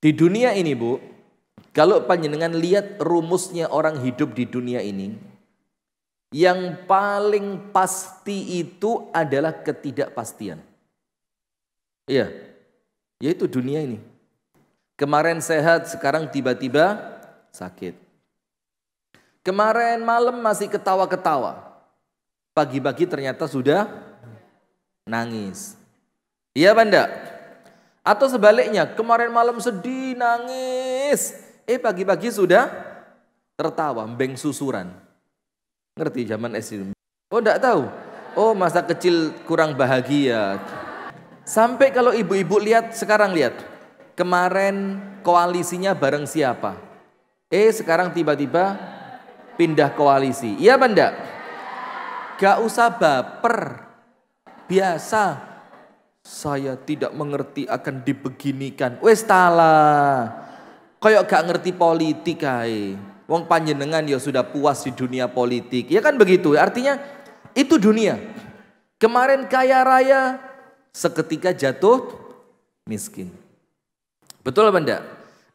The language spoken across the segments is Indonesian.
Di dunia ini Bu, kalau panjenengan lihat rumusnya orang hidup di dunia ini, yang paling pasti itu adalah ketidakpastian. Iya, yaitu dunia ini. Kemarin sehat, sekarang tiba-tiba sakit. Kemarin malam masih ketawa-ketawa, pagi-pagi ternyata sudah nangis. Iya Banda? Atau sebaliknya, kemarin malam sedih, nangis, pagi-pagi sudah tertawa, mbeng susuran. Ngerti zaman SD? Oh enggak tahu? Oh masa kecil kurang bahagia. Sampai kalau ibu-ibu lihat, sekarang lihat, kemarin koalisinya bareng siapa? Sekarang tiba-tiba pindah koalisi. Iya Banda? Gak usah baper. Biasa. Saya tidak mengerti akan dibeginikan. Wes tala. Kayak gak ngerti politik ae. Wong panjenengan ya sudah puas di dunia politik. Ya kan begitu. Artinya itu dunia. Kemarin kaya raya, seketika jatuh miskin. Betul Banda?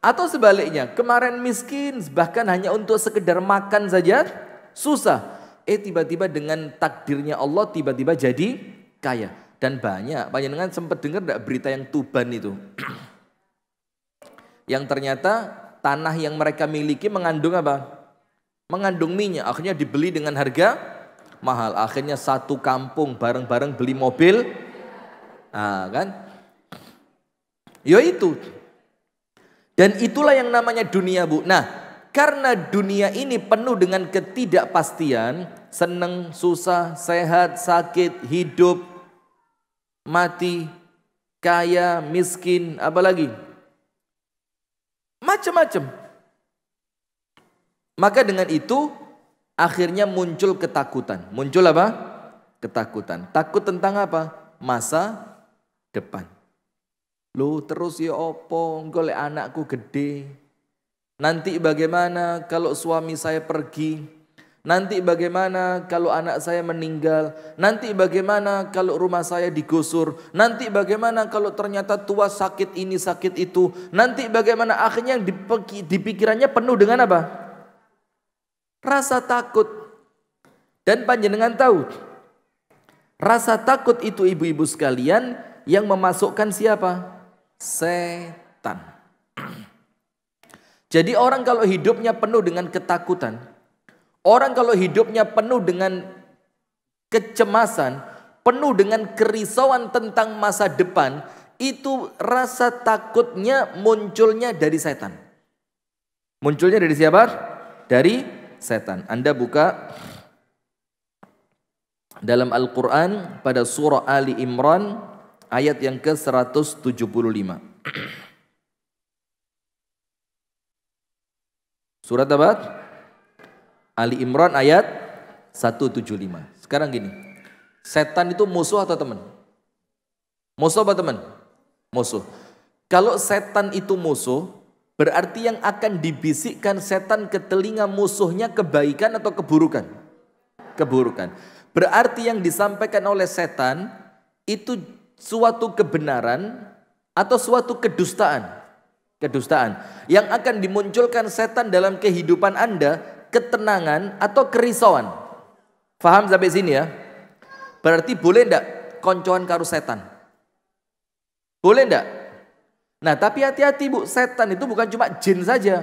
Atau sebaliknya, kemarin miskin bahkan hanya untuk sekedar makan saja susah. Tiba-tiba dengan takdirnya Allah tiba-tiba jadi kaya. Dan banyak, panjenengan sempat dengar enggak berita yang Tuban itu? Yang ternyata tanah yang mereka miliki mengandung apa? Mengandung minyak, akhirnya dibeli dengan harga mahal. Akhirnya satu kampung bareng-bareng beli mobil. Kan? Ya itu. Dan itulah yang namanya dunia Bu. Nah, karena dunia ini penuh dengan ketidakpastian, seneng, susah, sehat, sakit, hidup, mati, kaya, miskin, apalagi macam-macam. Maka dengan itu akhirnya muncul ketakutan. Muncul apa? Ketakutan. Takut tentang apa? Masa depan. Loh terus ya opo, golek anakku gede. Nanti bagaimana kalau suami saya pergi? Nanti bagaimana kalau anak saya meninggal? Nanti bagaimana kalau rumah saya digusur? Nanti bagaimana kalau ternyata tua sakit ini sakit itu? Nanti bagaimana? Akhirnya di pikirannya penuh dengan apa? Rasa takut. Dan panjenengan tahu, rasa takut itu ibu-ibu sekalian yang memasukkan siapa? Setan. Jadi orang kalau hidupnya penuh dengan ketakutan, orang kalau hidupnya penuh dengan kecemasan, penuh dengan kerisauan tentang masa depan, itu rasa takutnya munculnya dari setan. Munculnya dari siapa? Dari setan. Anda buka dalam Al-Quran pada surah Ali Imran ayat yang ke-175. Surat apa? Ali Imran ayat 175. Sekarang gini, setan itu musuh atau teman? Musuh apa teman? Musuh. Kalau setan itu musuh, berarti yang akan dibisikkan setan ke telinga musuhnya kebaikan atau keburukan? Keburukan. Berarti yang disampaikan oleh setan itu suatu kebenaran atau suatu kedustaan? Kedustaan. Yang akan dimunculkan setan dalam kehidupan Anda, ketenangan atau kerisauan. Faham sampai sini ya? Berarti boleh enggak koncoan karo setan? Boleh enggak? Nah tapi hati-hati Bu, setan itu bukan cuma jin saja.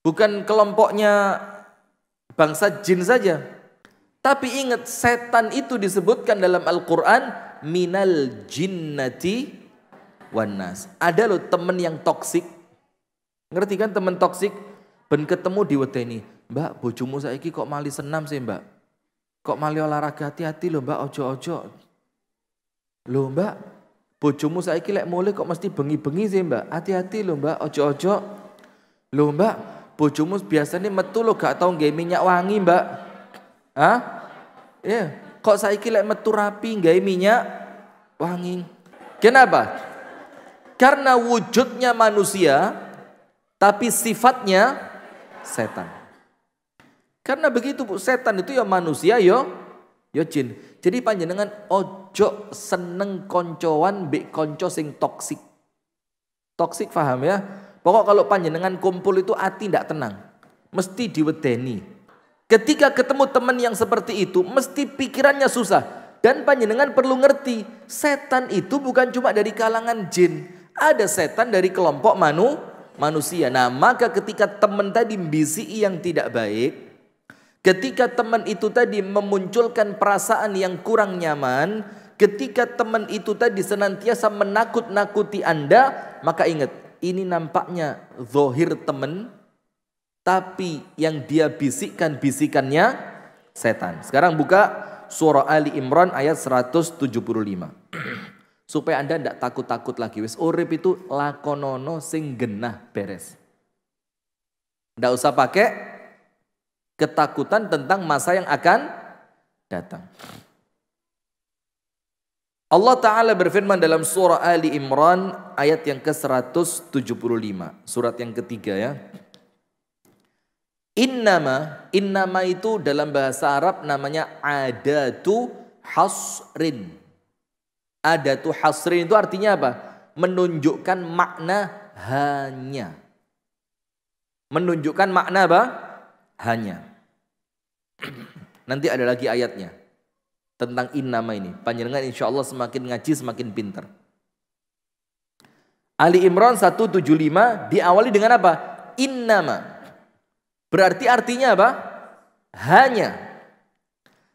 Bukan kelompoknya bangsa jin saja. Tapi ingat, setan itu disebutkan dalam Al-Quran minal jinnati wanas. Ada loh temen yang toksik. Ngerti kan temen toksik? Ben ketemu di wedeni, Mbak bojomu saiki kok mali senam sih Mbak? Kok mali olahraga? Hati-hati loh Mbak, ojo-ojo. Loh Mbak, bojomu saiki lek mulai kok mesti bengi-bengi sih Mbak? Hati-hati loh Mbak, ojo-ojo. Loh Mbak, bojomu biasanya metu loh gak tau nggak minyak wangi Mbak. Hah? Ya, kok saiki lek metu rapi nggak minyak wangi. Kenapa? Karena wujudnya manusia, tapi sifatnya setan. Karena begitu Bu, setan itu ya manusia yo jin. Jadi panjenengan ojo seneng koncoan mbek konco sing toksik. Toksik paham ya? Pokok kalau panjenengan kumpul itu hati tidak tenang. Mesti diwedeni. Ketika ketemu teman yang seperti itu, mesti pikirannya susah. Dan panjenengan perlu ngerti, setan itu bukan cuma dari kalangan jin. Ada setan dari kelompok manusia. Nah, maka ketika teman tadi mbisi yang tidak baik, ketika teman itu tadi memunculkan perasaan yang kurang nyaman, ketika teman itu tadi senantiasa menakut-nakuti Anda, maka ingat, ini nampaknya zahir teman, tapi yang dia bisikannya setan. Sekarang buka surah Ali Imran ayat 175. Supaya Anda tidak takut-takut lagi. Wis urip itu lakonono sing genah beres. Tidak usah pakai ketakutan tentang masa yang akan datang. Allah Ta'ala berfirman dalam surah Ali Imran ayat yang ke-175. Surat yang ketiga ya. Innama itu dalam bahasa Arab namanya adatu hasrin. Adatu hasrin itu artinya apa? Menunjukkan makna hanya. Menunjukkan makna apa? Hanya. Nanti ada lagi ayatnya tentang innama ini. Panjenengan insya Allah semakin ngaji semakin pintar. Ali Imran 175 diawali dengan apa? Innama. Berarti artinya apa? Hanya.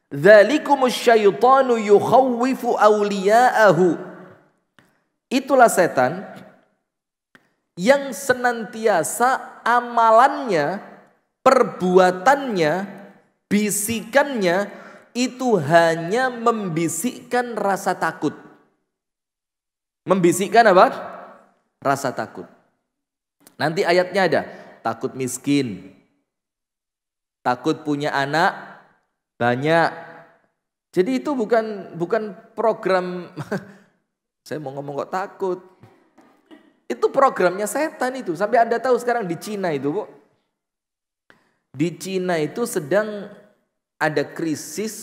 Dzalikumus syaitanu yukhawwifu awliya'ahu. Itulah setan yang senantiasa amalannya, perbuatannya, bisikannya itu hanya membisikkan rasa takut. Membisikkan apa? Rasa takut. Nanti ayatnya ada. Takut miskin. Takut punya anak banyak. Jadi itu bukan program. Saya mau ngomong kok takut. Itu programnya setan itu. Sampai Anda tahu sekarang di Cina itu, Bu. Di Cina itu sedang ada krisis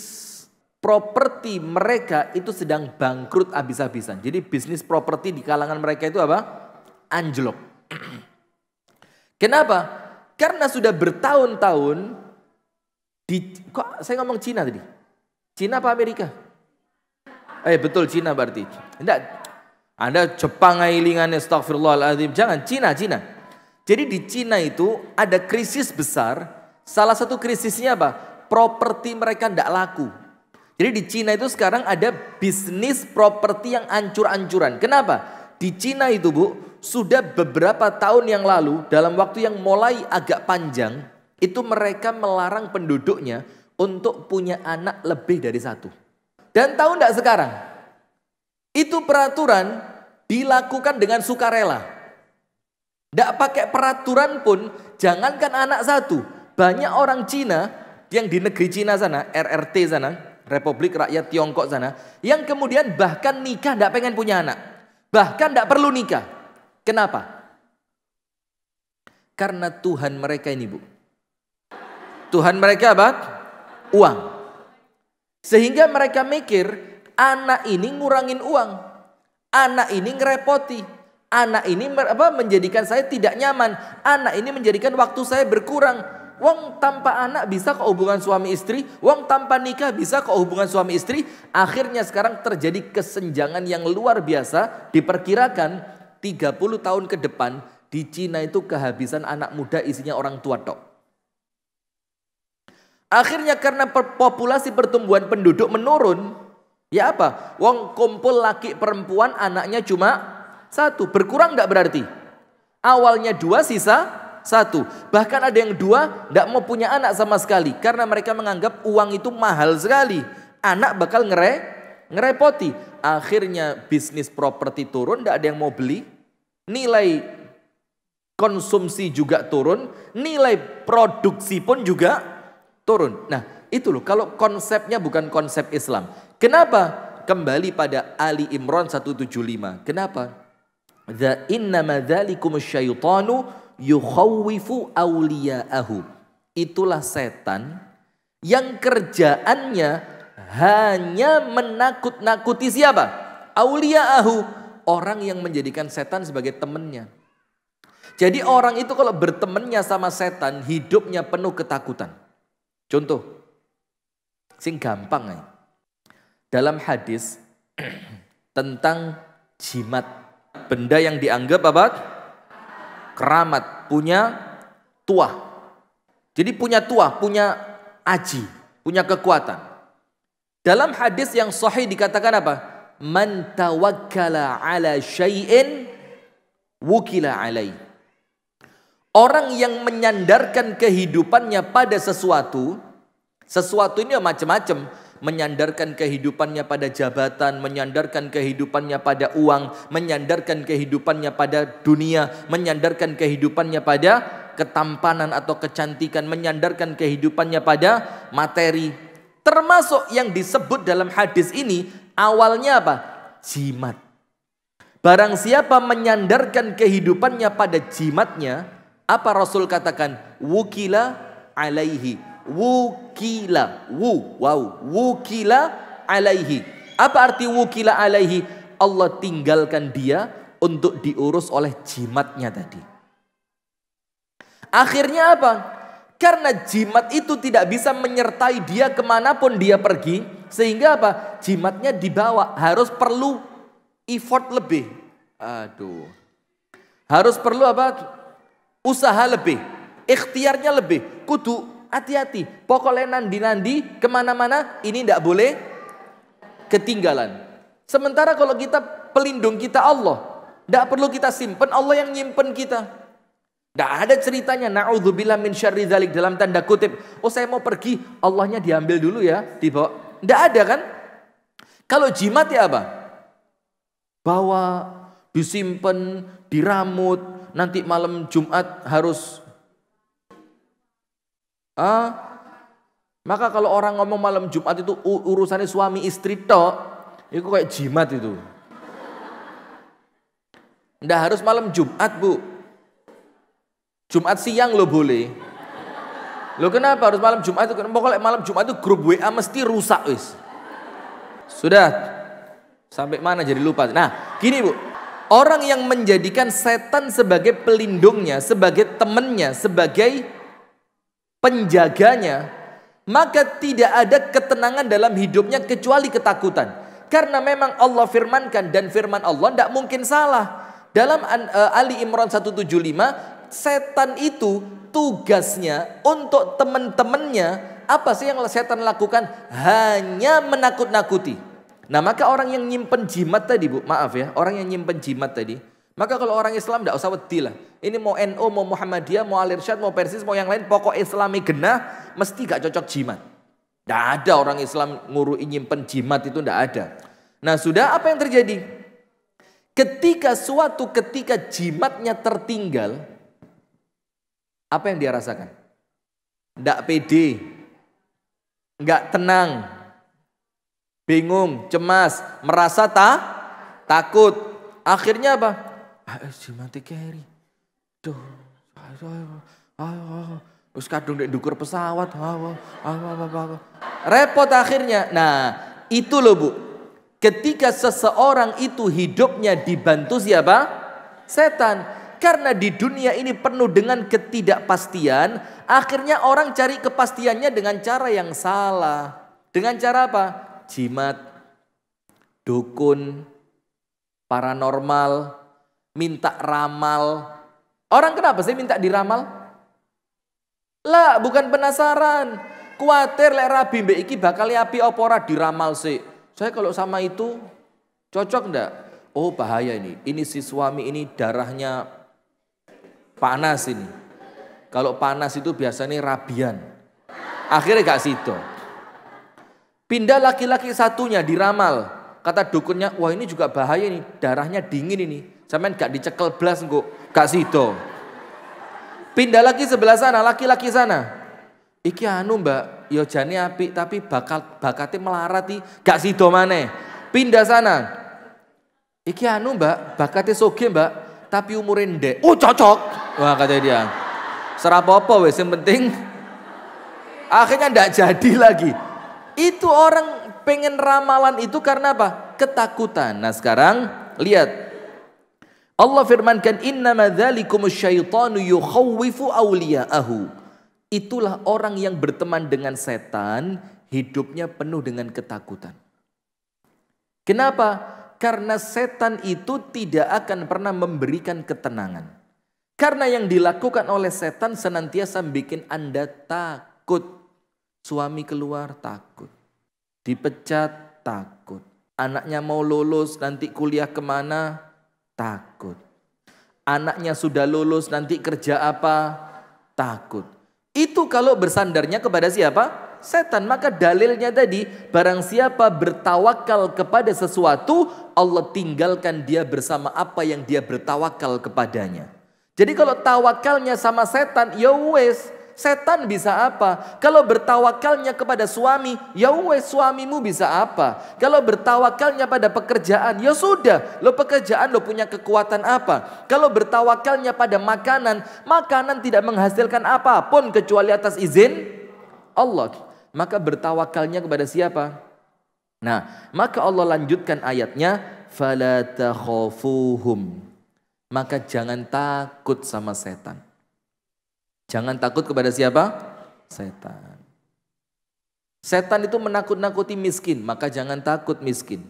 properti, mereka itu sedang bangkrut habis-habisan. Jadi bisnis properti di kalangan mereka itu apa? Anjlok. Kenapa? Karena sudah bertahun-tahun kok saya ngomong Cina tadi? Cina apa Amerika? Betul Cina berarti. Tidak. Anda Jepang ailingannya astagfirullahaladzim. Jangan, Cina. Jadi di Cina itu ada krisis besar. Salah satu krisisnya apa? Properti mereka tidak laku. Jadi di Cina itu sekarang ada bisnis properti yang ancur-ancuran. Kenapa? Di Cina itu, Bu, sudah beberapa tahun yang lalu, dalam waktu yang mulai agak panjang, itu mereka melarang penduduknya untuk punya anak lebih dari satu. Dan tahu enggak sekarang? Itu peraturan dilakukan dengan sukarela. Tidak pakai peraturan pun, jangankan anak satu. Banyak orang Cina yang di negeri Cina sana, RRT sana, Republik Rakyat Tiongkok sana, yang kemudian bahkan nikah tidak pengen punya anak. Bahkan tidak perlu nikah. Kenapa? Karena Tuhan mereka ini, Bu. Tuhan mereka apa? Uang. Sehingga mereka mikir, anak ini ngurangin uang. Anak ini ngerepoti. Anak ini menjadikan saya tidak nyaman. Anak ini menjadikan waktu saya berkurang. Wong tanpa anak bisa kok hubungan suami istri. Wong tanpa nikah bisa kok hubungan suami istri. Akhirnya sekarang terjadi kesenjangan yang luar biasa. Diperkirakan 30 tahun ke depan di Cina itu kehabisan anak muda isinya orang tua tok. Akhirnya karena populasi pertumbuhan penduduk menurun, ya apa? Wong kumpul laki perempuan anaknya cuma satu. Berkurang enggak berarti? Awalnya 2 sisa 1. Bahkan ada yang 2 enggak mau punya anak sama sekali. Karena mereka menganggap uang itu mahal sekali. Anak bakal ngerepoti. Akhirnya bisnis properti turun, enggak ada yang mau beli. Nilai konsumsi juga turun. Nilai produksi pun juga turun. Nah, itu loh kalau konsepnya bukan konsep Islam. Kenapa? Kembali pada Ali Imran 175. Kenapa? Innama dzalikumus syaitanu yukhawwifu awliya'ahu. Itulah setan yang kerjaannya hanya menakut-nakuti siapa? Awliya'ahu, orang yang menjadikan setan sebagai temannya. Jadi orang itu kalau bertemannya sama setan, hidupnya penuh ketakutan. Contoh, sing gampang ya. Dalam hadis tentang jimat, benda yang dianggap apa? Keramat, punya tuah. Jadi punya tuah, punya aji, punya kekuatan. Dalam hadis yang sahih dikatakan apa? Man tawakkala ala syai'in wukila alaih. Orang yang menyandarkan kehidupannya pada sesuatu ini macam-macam. Menyandarkan kehidupannya pada jabatan, menyandarkan kehidupannya pada uang, menyandarkan kehidupannya pada dunia, menyandarkan kehidupannya pada ketampanan atau kecantikan, menyandarkan kehidupannya pada materi. Termasuk yang disebut dalam hadis ini, awalnya apa? Jimat. Barang siapa menyandarkan kehidupannya pada jimatnya, apa Rasul katakan? Wukila alaihi. Wukila, wukila alaihi. Apa arti wukila alaihi? Allah tinggalkan dia untuk diurus oleh jimatnya tadi. Akhirnya apa? Karena jimat itu tidak bisa menyertai dia kemanapun dia pergi, sehingga apa? Jimatnya dibawa, harus perlu effort lebih. Aduh, harus perlu apa? Usaha lebih, ikhtiarnya lebih. Kudu hati-hati, pokoknya nandi-nandi kemana-mana ini tidak boleh ketinggalan. Sementara kalau kita pelindung kita Allah, tidak perlu kita simpen, Allah yang nyimpen kita. Tidak ada ceritanya na'udzubillah min syarri dzalik dalam tanda kutip. Oh saya mau pergi, Allahnya diambil dulu ya, dibawa. Tidak ada kan? Kalau jimat ya apa? Bawa, disimpan, diramut, nanti malam Jumat harus maka kalau orang ngomong malam Jumat itu urusannya suami istri tok, itu kayak jimat itu. Nggak harus malam Jumat, Bu. Jumat siang lo boleh. Lo kenapa harus malam Jumat itu? Pokoknya malam Jumat itu grup WA mesti rusak wis. Sudah. Sampai mana jadi lupa. Nah, gini Bu. Orang yang menjadikan setan sebagai pelindungnya, sebagai temannya, sebagai penjaganya, maka tidak ada ketenangan dalam hidupnya kecuali ketakutan. Karena memang Allah firmankan, dan firman Allah tidak mungkin salah. Dalam Ali Imran 175, setan itu tugasnya untuk teman-temannya, apa sih yang setan lakukan? Hanya menakut-nakuti. Nah maka orang yang nyimpen jimat tadi Bu, maaf ya, orang yang nyimpen jimat tadi, maka kalau orang Islam tidak usah wedi lah. Ini mau NU, mau Muhammadiyah, mau Al-Irsyad, mau Persis, mau yang lain, pokok Islami genah, mesti gak cocok jimat. Tidak ada orang Islam ngurui nyimpen jimat, itu tidak ada. Nah sudah, apa yang terjadi? Ketika jimatnya tertinggal, apa yang dia rasakan? Tidak pede, nggak tenang, bingung, cemas, merasa takut. Akhirnya apa? Jimat keri. Duh, terus kadung dek dukur pesawat, repot akhirnya. Nah, itu loh Bu. Ketika seseorang itu hidupnya dibantu siapa? Setan. Karena di dunia ini penuh dengan ketidakpastian, akhirnya orang cari kepastiannya dengan cara yang salah. Dengan cara apa? Jimat, dukun, paranormal, minta ramal. Orang kenapa sih minta diramal? Lah, bukan penasaran. Kuatir lek rabi mbek iki bakal api apa ora diramal sih. Saya kalau sama itu cocok ndak? Oh bahaya ini. Ini si suami ini darahnya panas ini. Kalau panas itu biasanya rabian. Akhirnya gak sido. Pindah laki-laki satunya diramal. Kata dukunnya, wah ini juga bahaya nih. Darahnya dingin ini. Sampean gak dicekel blas engko. Gak sido. Pindah lagi sebelah sana, laki-laki sana. Iki anu Mbak, yo jane apik tapi bakatnya melarat iki. Gak sido maneh. Pindah sana. Iki anu Mbak, bakatnya soge Mbak, tapi umure ndek. Oh cocok. Wah kata dia. Serapopo wes yang penting. Akhirnya ndak jadi lagi. Itu orang pengen ramalan itu karena apa? Ketakutan. Nah sekarang lihat. Allah firmankan, innama dzalikumus syaitanu yukhawwifu awliya'ahu. Itulah orang yang berteman dengan setan, hidupnya penuh dengan ketakutan. Kenapa? Karena setan itu tidak akan pernah memberikan ketenangan. Karena yang dilakukan oleh setan senantiasa bikin Anda takut. Suami keluar takut. Dipecat takut. Anaknya mau lulus nanti kuliah kemana? Takut. Anaknya sudah lulus nanti kerja apa? Takut. Itu kalau bersandarnya kepada siapa? Setan. Maka dalilnya tadi, barang siapa bertawakal kepada sesuatu, Allah tinggalkan dia bersama apa yang dia bertawakal kepadanya. Jadi kalau tawakalnya sama setan, ya wes, setan bisa apa? Kalau bertawakalnya kepada suami, ya wes, suamimu bisa apa? Kalau bertawakalnya pada pekerjaan, ya sudah, lo pekerjaan lo punya kekuatan apa? Kalau bertawakalnya pada makanan, makanan tidak menghasilkan apapun kecuali atas izin Allah. Maka bertawakalnya kepada siapa? Nah, maka Allah lanjutkan ayatnya, fala takhafuhum. Maka jangan takut sama setan. Jangan takut kepada siapa? Setan. Setan itu menakut-nakuti miskin, maka jangan takut miskin.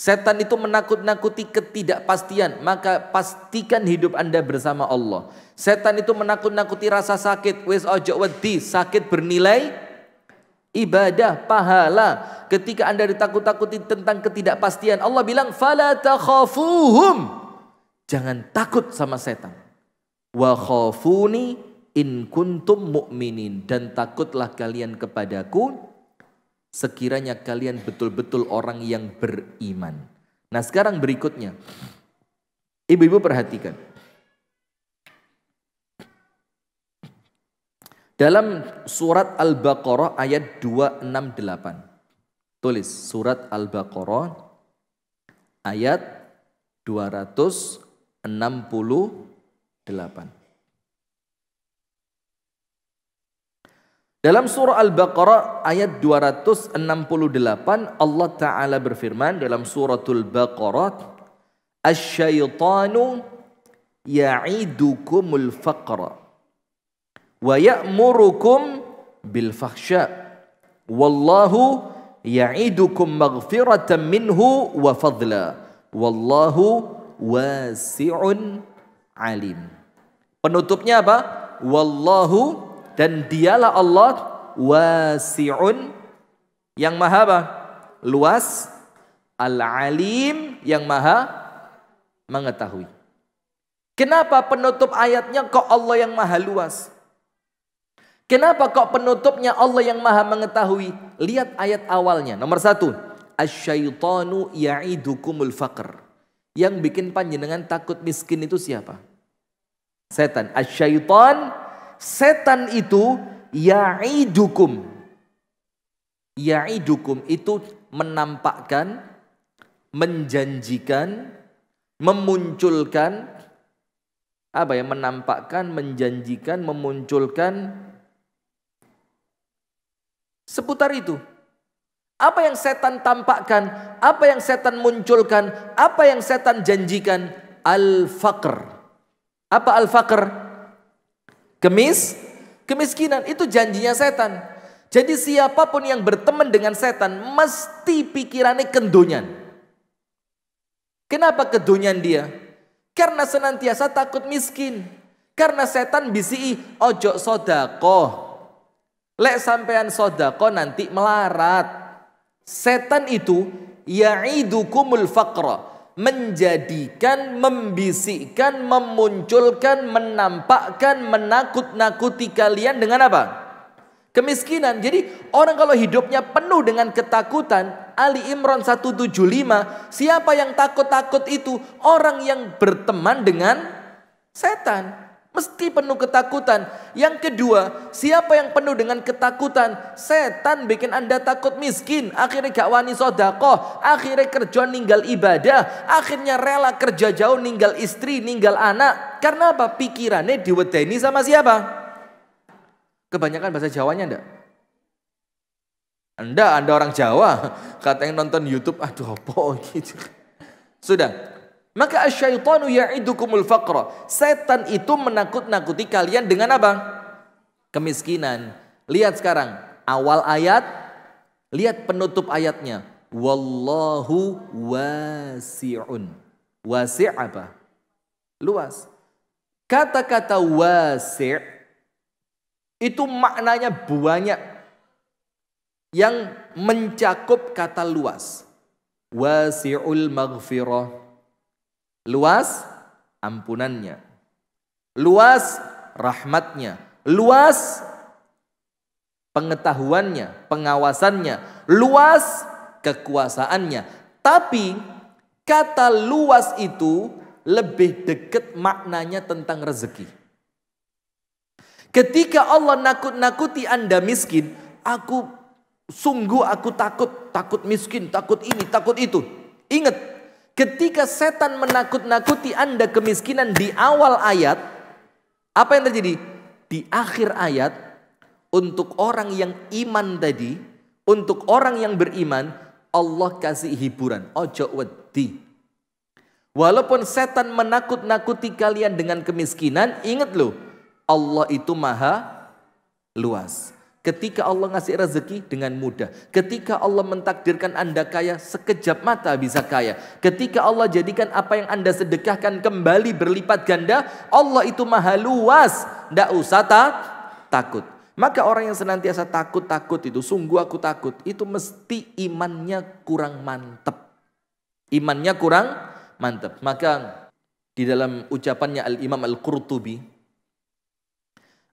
Setan itu menakut-nakuti ketidakpastian, maka pastikan hidup Anda bersama Allah. Setan itu menakut-nakuti rasa sakit, wis ojo wedi, sakit bernilai ibadah, pahala. Ketika Anda ditakut-takuti tentang ketidakpastian, Allah bilang fala takhafuhum. Jangan takut sama setan. Wa khafuni in kuntum mu'minin. Dan takutlah kalian kepadaku sekiranya kalian betul-betul orang yang beriman. Nah, sekarang berikutnya. Ibu-ibu perhatikan. Dalam surat Al-Baqarah ayat 268. Tulis surat Al-Baqarah ayat 268. Dalam surah Al-Baqarah ayat 268 Allah Ta'ala berfirman dalam suratul Baqarah, asyaitanu ya'idukumul faqra wa ya'murukum bil fakhsya wallahu ya'idukum maghfiratan minhu wa fadla wallahu wasi'un alim. Penutupnya apa? Wallahu, dan dialah Allah, wasi'un, yang maha apa? Luas, al-alim, yang maha mengetahui. Kenapa penutup ayatnya kok Allah yang maha luas? Kenapa kok penutupnya Allah yang maha mengetahui? Lihat ayat awalnya. Nomor 1, asyaitanu ya'idukumul faqr. Yang bikin panjenengan takut miskin itu siapa? Setan. Asyaitan, setan itu ya'idukum. Ya'idukum itu menampakkan, menjanjikan, memunculkan, apa ya? Menampakkan, menjanjikan, memunculkan, seputar itu. Apa yang setan tampakkan, apa yang setan munculkan, apa yang setan janjikan? Al-faqr. Apa al-faqr? Kemiskinan, itu janjinya setan. Jadi siapapun yang berteman dengan setan mesti pikirannya kedonyan. Kenapa kedonyan dia? Karena senantiasa takut miskin. Karena setan bisi ojo sodakoh. Lek sampean sodakoh nanti melarat. Setan itu ya'idukumul faqra, menjadikan, membisikkan, memunculkan, menampakkan, menakut-nakuti kalian dengan apa? Kemiskinan. Jadi orang kalau hidupnya penuh dengan ketakutan, Ali Imran 175, siapa yang takut-takut itu? Orang yang berteman dengan setan. Mesti penuh ketakutan. Yang kedua, siapa yang penuh dengan ketakutan? Setan bikin Anda takut miskin. Akhirnya gak wani sodakoh. Akhirnya kerja ninggal ibadah. Akhirnya rela kerja jauh ninggal istri, ninggal anak. Karena apa? Pikirannya diwedeni sama siapa? Kebanyakan bahasa Jawanya enggak? Anda orang Jawa. Kata yang nonton YouTube, aduh apa gitu. Sudah. Maka asyaitanu ya'idukumul faqra. Setan itu menakut-nakuti kalian dengan apa? Kemiskinan. Lihat sekarang awal ayat, lihat penutup ayatnya. Wallahu wasi'un. Wasi' apa? Luas. Kata-kata wasi' itu maknanya banyak yang mencakup kata luas. Wasi'ul maghfirah. Luas ampunannya. Luas rahmatnya. Luas pengetahuannya, pengawasannya. Luas kekuasaannya. Tapi kata luas itu lebih dekat maknanya tentang rezeki. Ketika Allah nakut-nakuti Anda miskin, aku takut miskin, takut ini, takut itu. Ingat, ketika setan menakut-nakuti Anda kemiskinan di awal ayat, apa yang terjadi? Di akhir ayat, untuk orang yang iman tadi, untuk orang yang beriman, Allah kasih hiburan. Ojo wedi. Walaupun setan menakut-nakuti kalian dengan kemiskinan, ingat loh, Allah itu maha luas. Ketika Allah ngasih rezeki dengan mudah. Ketika Allah mentakdirkan Anda kaya, sekejap mata bisa kaya. Ketika Allah jadikan apa yang Anda sedekahkan kembali berlipat ganda, Allah itu maha luas. Tidak usah takut. Maka orang yang senantiasa takut itu, sungguh aku takut, itu mesti imannya kurang mantap. Imannya kurang mantap. Maka di dalam ucapannya Al-Imam Al-Qurtubi,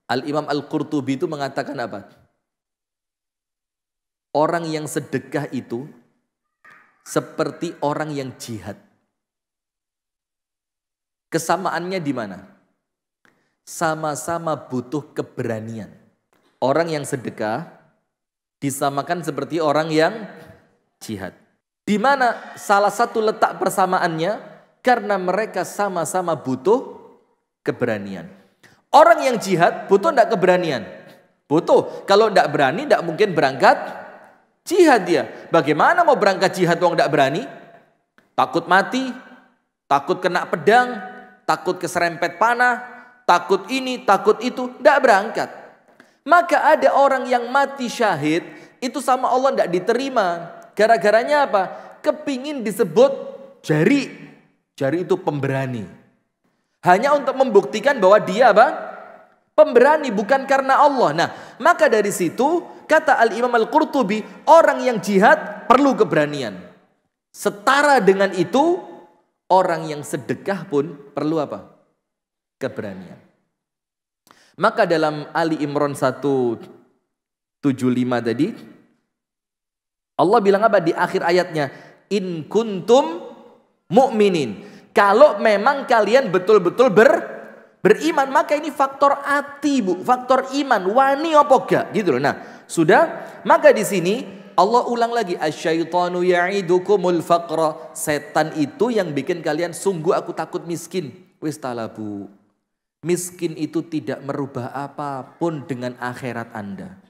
Al-Imam Al-Qurtubi itu mengatakan apa? Orang yang sedekah itu seperti orang yang jihad. Kesamaannya di mana? Sama-sama butuh keberanian. Orang yang sedekah disamakan seperti orang yang jihad. Di mana salah satu letak persamaannya? Karena mereka sama-sama butuh keberanian. Orang yang jihad butuh enggak keberanian? Butuh. Kalau enggak berani enggak mungkin berangkat jihad dia. Bagaimana mau berangkat jihad wong enggak berani? Takut mati, takut kena pedang, takut keserempet panah, takut ini, takut itu, enggak berangkat. Maka ada orang yang mati syahid, itu sama Allah enggak diterima. Gara-garanya apa? Kepingin disebut jari. Jari itu pemberani. Hanya untuk membuktikan bahwa dia apa? Pemberani, bukan karena Allah. Nah, maka dari situ kata Al-Imam Al-Qurtubi, orang yang jihad perlu keberanian. Setara dengan itu, orang yang sedekah pun perlu apa? Keberanian. Maka dalam Ali Imran 175 tadi, Allah bilang apa di akhir ayatnya? In kuntum mu'minin. Kalau memang kalian betul-betul beriman, maka ini faktor hati, Bu, faktor iman, wani apa gak gitu loh. Nah, sudah, maka di sini Allah ulang lagi, asyaitanu ya'idukumul faqra. Setan itu yang bikin kalian sungguh aku takut miskin. Wis talabu. Miskin itu tidak merubah apapun dengan akhirat Anda.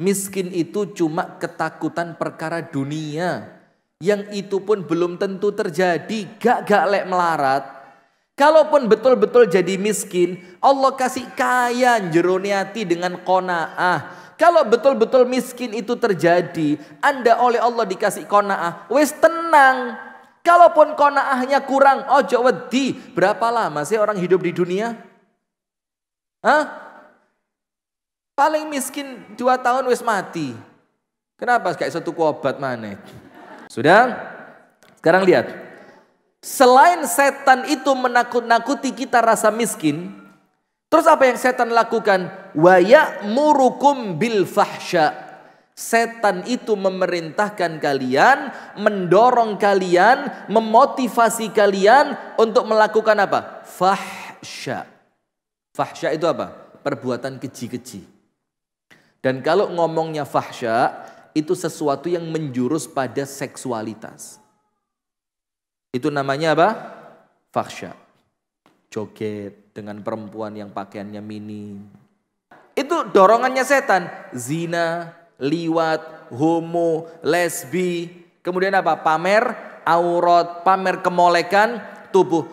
Miskin itu cuma ketakutan perkara dunia, yang itu pun belum tentu terjadi. Gak lek melarat. Kalaupun betul-betul jadi miskin, Allah kasih kaya jerone ati dengan qanaah. Kalau betul-betul miskin itu terjadi, Anda oleh Allah dikasih qanaah, wis tenang. Kalaupun qanaahnya kurang, ojo wedi. Berapa lama sih orang hidup di dunia? Hah? Paling miskin 2 tahun wis mati. Kenapa kayak satu obat maneh? Sudah? Sekarang lihat. Selain setan itu menakut-nakuti kita rasa miskin, terus apa yang setan lakukan? Wa ya'murukum bil fahsya. Setan itu memerintahkan kalian, mendorong kalian, memotivasi kalian untuk melakukan apa? Fahsya. Fahsya itu apa? Perbuatan keji-keji. Dan kalau ngomongnya fahsya, itu sesuatu yang menjurus pada seksualitas. Itu namanya apa? Fahsya. Joget dengan perempuan yang pakaiannya mini. Itu dorongannya setan. Zina, liwat, homo, lesbi. Kemudian apa? Pamer aurat, pamer kemolekan tubuh.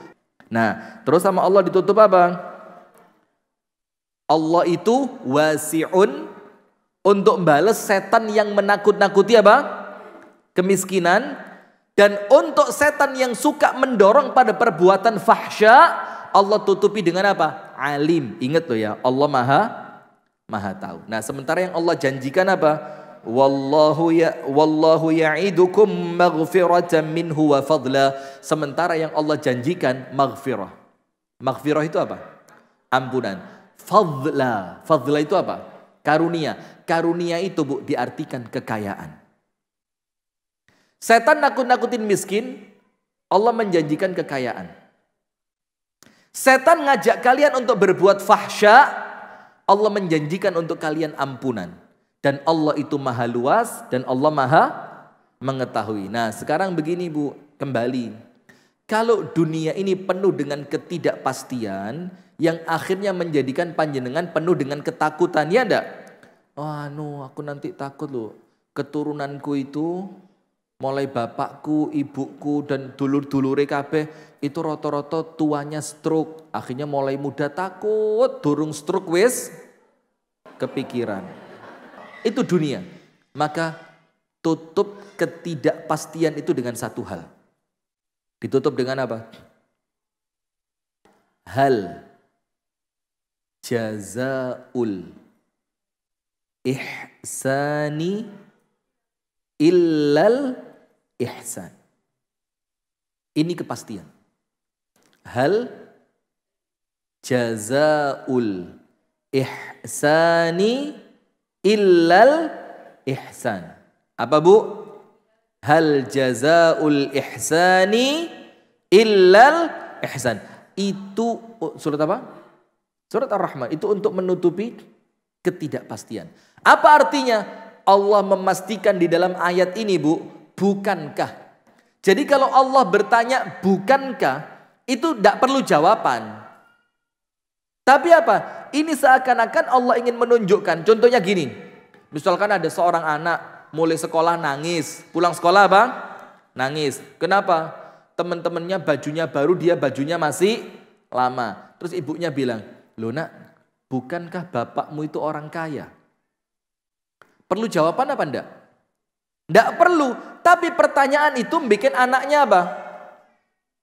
Nah, terus sama Allah ditutup apa? Allah itu wasi'un, untuk balas setan yang menakut-nakuti apa? Kemiskinan. Dan untuk setan yang suka mendorong pada perbuatan fahsya, Allah tutupi dengan apa? Alim. Ingat loh ya, Allah maha tahu. Nah, sementara yang Allah janjikan apa? Wallahu ya'idukum maghfiratan minhu wa fadla. Sementara yang Allah janjikan maghfirah. Maghfirah itu apa? Ampunan. Fadla itu apa? Karunia. Karunia itu Bu diartikan kekayaan. Setan nakut-nakutin miskin, Allah menjanjikan kekayaan. Setan ngajak kalian untuk berbuat fahsya, Allah menjanjikan untuk kalian ampunan. Dan Allah itu maha luas dan Allah maha mengetahui. Nah, sekarang begini Bu, kembali. Kalau dunia ini penuh dengan ketidakpastian yang akhirnya menjadikan panjenengan penuh dengan ketakutan, ya enggak? Oh, aku nanti takut loh. Keturunanku itu mulai bapakku, ibuku dan dulur-dulure kabeh itu rata-rata tuanya stroke. Akhirnya mulai muda takut, durung stroke wis kepikiran. Itu dunia. Maka tutup ketidakpastian itu dengan satu hal. Ditutup dengan apa? Hal jazaul ihsani illal ihsan. Ini kepastian. Hal jazaul ihsani illal ihsan. Apa Bu? Hal jazaul ihsani illal ihsan. Itu surat apa? Surat Ar-Rahman. Itu untuk menutupi ketidakpastian. Apa artinya? Allah memastikan di dalam ayat ini Bu, bukankah? Jadi kalau Allah bertanya bukankah, itu tidak perlu jawaban. Tapi apa? Ini seakan-akan Allah ingin menunjukkan. Contohnya gini, misalkan ada seorang anak mulai sekolah nangis, pulang sekolah apa? Nangis. Kenapa? Teman-temannya bajunya baru, dia bajunya masih lama. Terus ibunya bilang, loh nak, bukankah bapakmu itu orang kaya? Perlu jawaban apa enggak? Enggak perlu. Tapi pertanyaan itu bikin anaknya apa?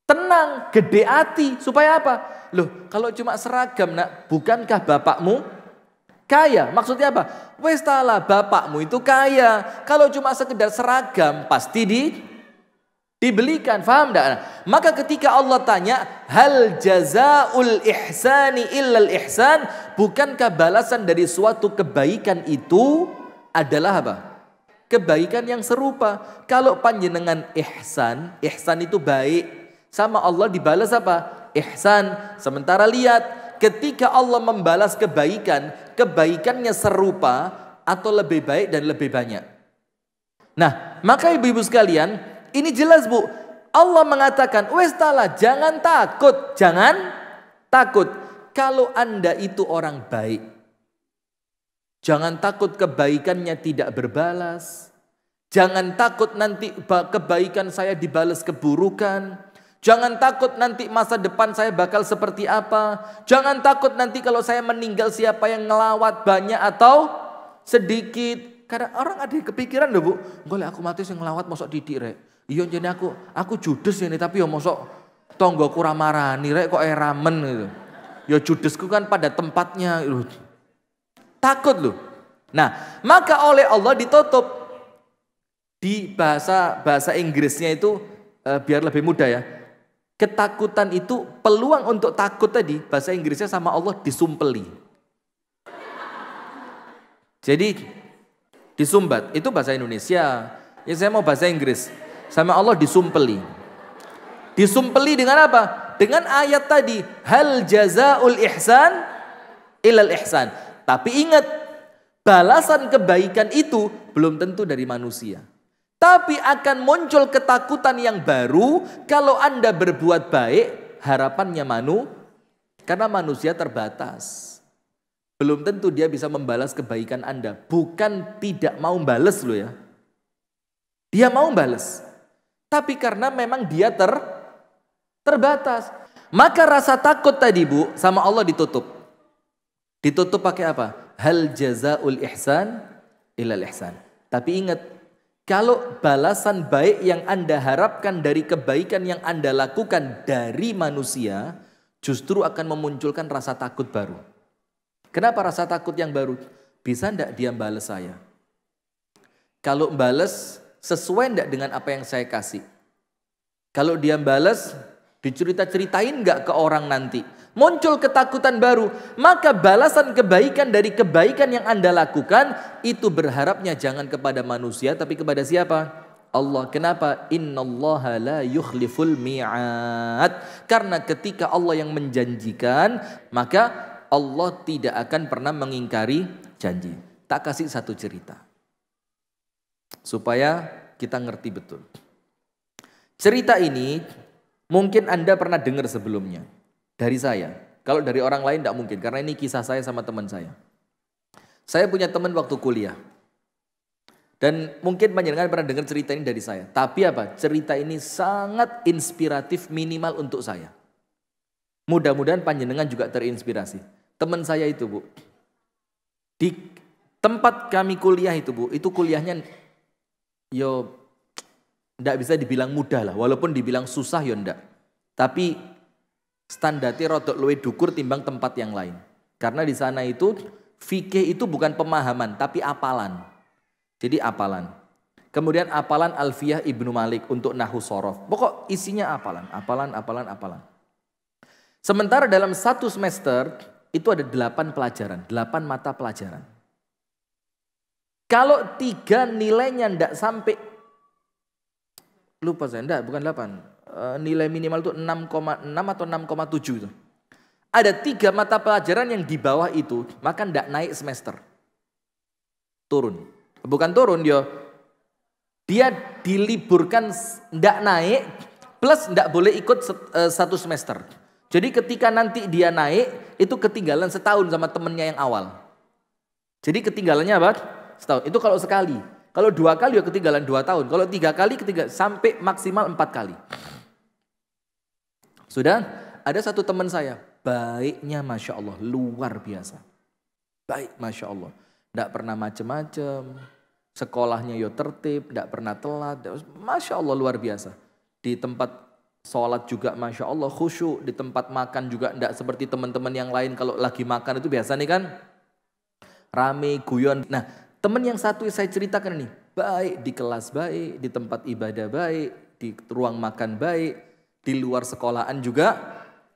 Tenang, gede hati. Supaya apa? Loh, kalau cuma seragam nak, bukankah bapakmu kaya? Maksudnya apa? Wes talah, bapakmu itu kaya. Kalau cuma sekedar seragam, pasti dibelikan. Faham enggak? Maka ketika Allah tanya, hal jazaul ihsani illal ihsan, bukankah balasan dari suatu kebaikan itu adalah apa? Kebaikan yang serupa. Kalau panjenengan ihsan, ihsan itu baik, sama Allah dibalas apa? Ihsan. Sementara lihat, ketika Allah membalas kebaikan, kebaikannya serupa atau lebih baik dan lebih banyak. Nah, maka ibu-ibu sekalian, ini jelas Bu, Allah mengatakan, wes talah, jangan takut, jangan takut. Kalau Anda itu orang baik, jangan takut kebaikannya tidak berbalas. Jangan takut nanti kebaikan saya dibalas keburukan. Jangan takut nanti masa depan saya bakal seperti apa. Jangan takut nanti kalau saya meninggal siapa yang ngelawat, banyak atau sedikit. Karena orang ada kepikiran loh Bu, golek aku mati sing ngelawat mosok didik rek. Iya jadi aku judes ini tapi ya mosok tonggoku ramarani rek kok ramen gitu. Ya judesku kan pada tempatnya gitu. Takut loh. Nah, maka oleh Allah ditutup. Di bahasa Inggrisnya itu biar lebih mudah ya. Ketakutan itu, peluang untuk takut tadi, bahasa Inggrisnya sama Allah disumpeli. Jadi disumbat, itu bahasa Indonesia. Ya saya mau bahasa Inggris. Sama Allah disumpeli. Disumpeli dengan apa? Dengan ayat tadi, hal jazaul ihsan ilal ihsan. Tapi ingat, balasan kebaikan itu belum tentu dari manusia. Tapi akan muncul ketakutan yang baru kalau Anda berbuat baik, harapannya karena manusia terbatas. Belum tentu dia bisa membalas kebaikan Anda. Bukan tidak mau balas loh ya. Dia mau balas. Tapi karena memang dia terbatas. Maka rasa takut tadi Bu sama Allah ditutup. Ditutup pakai apa? Hal jazaul ihsan ilal ihsan. Tapi ingat, kalau balasan baik yang Anda harapkan dari kebaikan yang Anda lakukan dari manusia, justru akan memunculkan rasa takut baru. Kenapa rasa takut yang baru? Bisa enggak dia balas saya? Kalau balas sesuai enggak dengan apa yang saya kasih? Kalau dia balas, dicerita-ceritain enggak ke orang nanti? Muncul ketakutan baru. Maka balasan kebaikan dari kebaikan yang Anda lakukan, itu berharapnya jangan kepada manusia, tapi kepada siapa? Allah. Kenapa? Innallaha la yukhliful mi'ad. Karena ketika Allah yang menjanjikan, maka Allah tidak akan pernah mengingkari janji. Tak kasih satu cerita supaya kita ngerti betul. Cerita ini mungkin Anda pernah dengar sebelumnya dari saya. Kalau dari orang lain tidak mungkin, karena ini kisah saya sama teman saya. Saya punya teman waktu kuliah. Dan mungkin panjenengan pernah dengar cerita ini dari saya. Tapi apa? Cerita ini sangat inspiratif minimal untuk saya. Mudah-mudahan panjenengan juga terinspirasi. Teman saya itu Bu, di tempat kami kuliah itu Bu, itu kuliahnya yo ndak bisa dibilang mudah lah, walaupun dibilang susah yo ndak. Tapi standarnya rodok luwih dukur timbang tempat yang lain. Karena di sana itu fikih itu bukan pemahaman tapi apalan. Jadi apalan. Kemudian apalan Alfiyah Ibnu Malik untuk Nahwu Shorof. Pokok isinya apalan. Sementara dalam satu semester itu ada 8 pelajaran, 8 mata pelajaran. Kalau 3 nilainya ndak sampai, lupa saya, enggak, bukan 8. Nilai minimal itu 6,6 atau 6,7 itu. Ada 3 mata pelajaran yang di bawah itu, maka ndak naik semester. Turun. Bukan turun dia diliburkan, ndak naik, plus ndak boleh ikut satu semester. Jadi ketika nanti dia naik, itu ketinggalan setahun sama temennya yang awal. Jadi ketinggalannya apa? Setahun. Itu kalau sekali. Kalau 2 kali ya ketinggalan 2 tahun. Kalau 3 kali sampai maksimal 4 kali. Sudah? Ada satu teman saya. Baiknya Masya Allah. Luar biasa. Baik Masya Allah. Tidak pernah macem-macem. Sekolahnya yo tertib. Tidak pernah telat. Masya Allah luar biasa. Di tempat sholat juga Masya Allah khusyuk. Di tempat makan juga tidak seperti teman-teman yang lain. Kalau lagi makan itu biasa nih kan. Rame, guyon. Nah teman yang satu saya ceritakan ini. Baik di kelas baik. Di tempat ibadah baik. Di ruang makan baik. Di luar sekolahan juga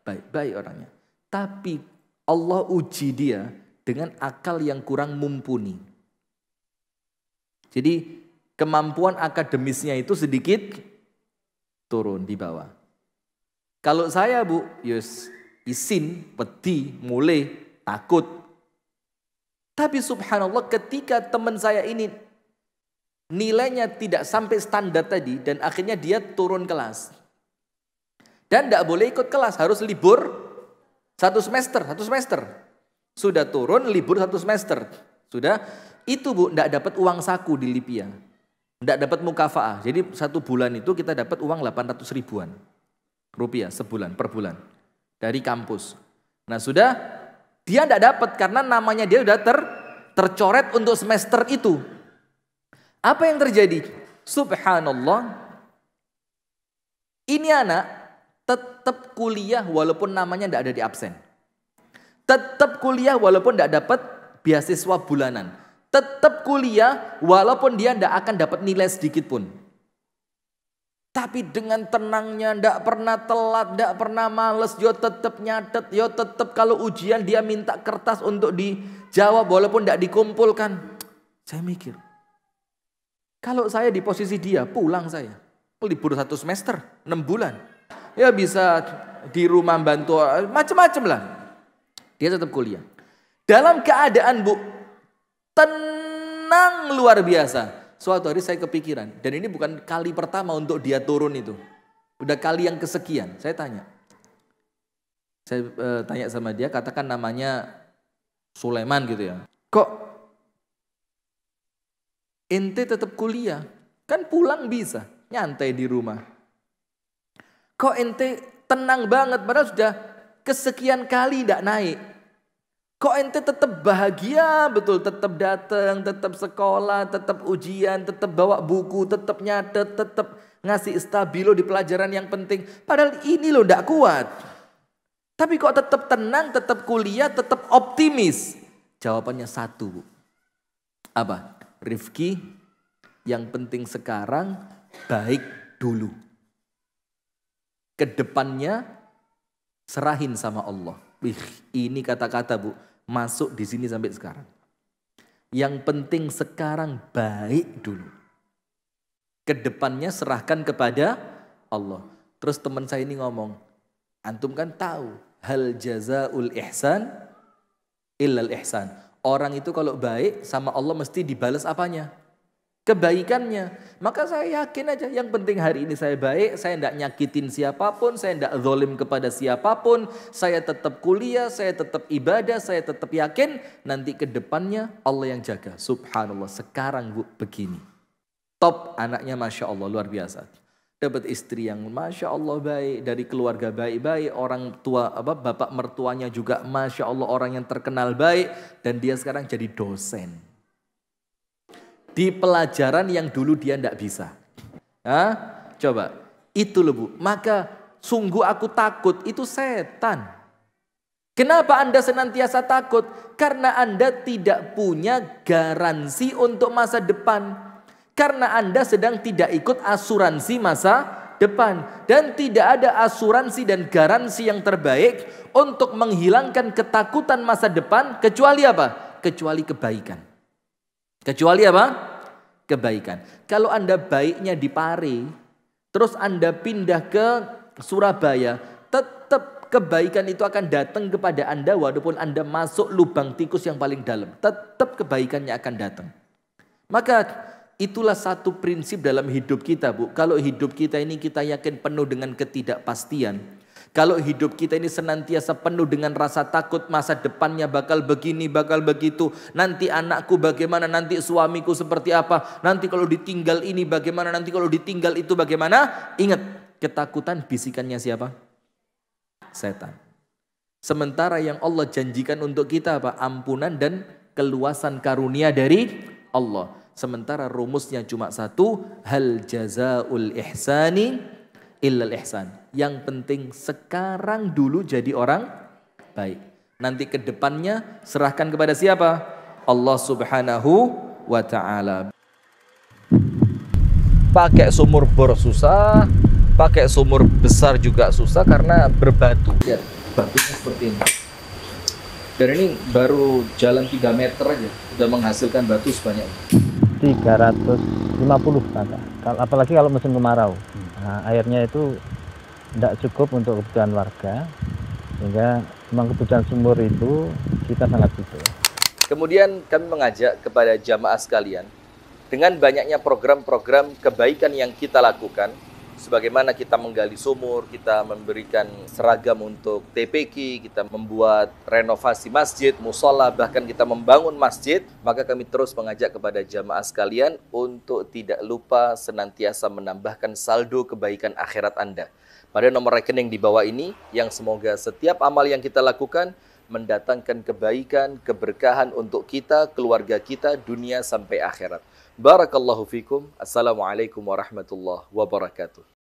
baik-baik orangnya. Tapi Allah uji dia dengan akal yang kurang mumpuni. Jadi kemampuan akademisnya itu sedikit turun di bawah. Kalau saya Bu, yus isin, wedi, mulai, takut. Tapi subhanallah ketika teman saya ini nilainya tidak sampai standar tadi dan akhirnya dia turun kelas. Dan tidak boleh ikut kelas, harus libur 1 semester. Sudah turun, libur 1 semester. Sudah, itu Bu, tidak dapat uang saku di Lipia. Tidak dapat mukafaah. Jadi 1 bulan itu kita dapat uang 800 ribuan rupiah sebulan, per bulan. Dari kampus. Nah sudah, dia tidak dapat karena namanya dia sudah tercoret untuk semester itu. Apa yang terjadi? Subhanallah. Ini anak tetap kuliah walaupun namanya tidak ada di absen. Tetap kuliah walaupun tidak dapat beasiswa bulanan. Tetap kuliah walaupun dia tidak akan dapat nilai sedikit pun. Tapi dengan tenangnya, tidak pernah telat, tidak pernah males, yo tetap nyatet, yo tetap kalau ujian dia minta kertas untuk dijawab walaupun tidak dikumpulkan. Saya mikir, kalau saya di posisi dia, pulang saya. Libur 1 semester, 6 bulan. Ya bisa di rumah bantu, macam-macam lah. Dia tetap kuliah. Dalam keadaan Bu, tenang luar biasa. Suatu hari saya kepikiran, dan ini bukan kali pertama untuk dia turun itu. Udah kali yang kesekian, saya tanya. Saya tanya sama dia, katakan namanya Sulaiman gitu ya. Kok ente tetap kuliah? Kan pulang bisa. nyantai di rumah. Kok ente tenang banget padahal sudah kesekian kali tidak naik. Kok ente tetap bahagia betul, tetap datang, tetap sekolah, tetap ujian, tetap bawa buku, tetap nyatet, tetap ngasih stabilo di pelajaran yang penting. Padahal ini loh tidak kuat. Tapi kok tetap tenang, tetap kuliah, tetap optimis? Jawabannya satu, Bu. Apa? Rifki, yang penting sekarang baik dulu. Kedepannya serahin sama Allah. Wih, ini kata-kata, Bu, masuk di sini sampai sekarang. Yang penting sekarang baik dulu. Kedepannya serahkan kepada Allah. Terus teman saya ini ngomong, antum kan tahu, hal jazaul ihsan illal ihsan. Orang itu kalau baik sama Allah mesti dibalas apanya? Kebaikannya. Maka saya yakin aja, yang penting hari ini saya baik, saya tidak nyakitin siapapun, saya tidak zalim kepada siapapun, saya tetap kuliah, saya tetap ibadah, saya tetap yakin nanti ke depannya Allah yang jaga. Subhanallah, sekarang Bu begini. Top anaknya Masya Allah, luar biasa. Dapat istri yang Masya Allah baik, dari keluarga baik-baik, orang tua, bapak mertuanya juga Masya Allah orang yang terkenal baik, dan dia sekarang jadi dosen di pelajaran yang dulu dia tidak bisa. Coba, itu loh Bu. Maka sungguh aku takut, itu setan. Kenapa Anda senantiasa takut? Karena Anda tidak punya garansi untuk masa depan. Karena Anda sedang tidak ikut asuransi masa depan. Dan tidak ada asuransi dan garansi yang terbaik untuk menghilangkan ketakutan masa depan. Kecuali apa? Kecuali kebaikan. Kecuali apa? Kebaikan. Kalau Anda baiknya di Pare, terus Anda pindah ke Surabaya, tetap kebaikan itu akan datang kepada Anda walaupun Anda masuk lubang tikus yang paling dalam. Tetap kebaikannya akan datang. Maka itulah satu prinsip dalam hidup kita, Bu. Kalau hidup kita ini kita yakin penuh dengan ketidakpastian. Kalau hidup kita ini senantiasa penuh dengan rasa takut masa depannya bakal begini, bakal begitu. Nanti anakku bagaimana, nanti suamiku seperti apa. Nanti kalau ditinggal ini bagaimana, nanti kalau ditinggal itu bagaimana. Ingat, ketakutan bisikannya siapa? Setan. Sementara yang Allah janjikan untuk kita apa? Ampunan dan keluasan karunia dari Allah. Sementara rumusnya cuma satu, hal jazaul ihsani illal ihsan. Yang penting sekarang dulu jadi orang baik. Nanti ke depannya serahkan kepada siapa? Allah Subhanahu wa ta'ala. Pakai sumur bor susah, pakai sumur besar juga susah karena berbatu. Ya, batunya seperti ini. Dan ini baru jalan 3 meter aja sudah menghasilkan batu sebanyak 350 kakak. Apalagi kalau musim kemarau. Nah, airnya itu tidak cukup untuk kebutuhan warga, sehingga memang kebutuhan sumur itu kita sangat butuh. Kemudian kami mengajak kepada jamaah sekalian, dengan banyaknya program-program kebaikan yang kita lakukan, sebagaimana kita menggali sumur, kita memberikan seragam untuk TPQ, kita membuat renovasi masjid, musola, bahkan kita membangun masjid, maka kami terus mengajak kepada jamaah sekalian untuk tidak lupa senantiasa menambahkan saldo kebaikan akhirat Anda pada nomor rekening di bawah ini, yang semoga setiap amal yang kita lakukan mendatangkan kebaikan, keberkahan untuk kita, keluarga kita, dunia sampai akhirat. Barakallahu fikum. Assalamualaikum warahmatullahi wabarakatuh.